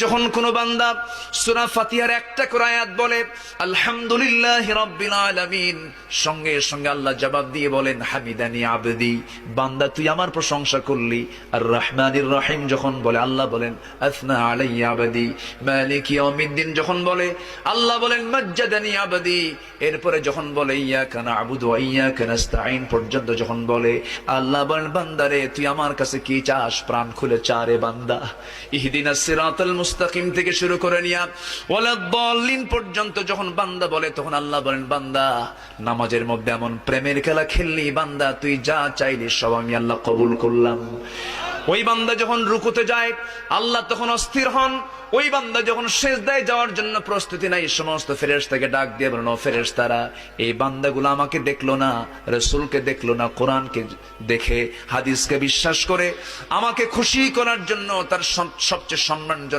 যখন কোন বান্দা সূরা ফাতিহার একটা করে আয়াত বলে আলহামদুলিল্লাহি রাব্বিল আলামিন, সঙ্গে সঙ্গে আল্লাহ জবাব দিয়ে বলেন হামিদানি আবদি, বান্দা তুই আমার প্রশংসা করলি। আর রহমানির রহিম যখন বলে আল্লাহ বলেন আসনা আলাইয়া আবদি। মালিকি ইয়াউমিদ্দিন যখন বলে আল্লাহ বলেন মাজ্জাদানি আবদি। এরপরে যখন বলে ইয়াকা না'বুদু ওয়া ইয়াকা নাস্তাঈন পর্যন্ত যখন বলে আল্লাহ বলেন বান্দারে তুই আমার কাছে কি চাস, প্রাণ খুলে চা রে বান্দা। ইহদিনাস সিরাতাল মুস্তাকিম থেকে শুরু করে নিয়া ওয়ালাদ-দাল্লিন পর্যন্ত যখন বান্দা বলে তখন আল্লাহ বলেন বান্দা নামাজের মধ্যে এমন প্রেমের খেলা খেললি বান্দা, তুই যা চাইলি সব আমি আল্লাহ কবুল করলাম। ওই বান্দা যখন রুকুতে যায় আল্লাহ তখন অস্থির হন। ওই বান্দা যখন সিজদায় যাওয়ার জন্য প্রস্তুতি নাই, সমস্ত ফেরেশতাকে ডাক দিয়ে বলেন ও ফেরেশতারা, এই বান্দাগুলো আমাকে দেখলো না, রাসূলকে দেখলো না, কোরআনকে দেখে হাদিসকে বিশ্বাস করে আমাকে খুশি করার জন্য তার সবচেয়ে সম্মানজনক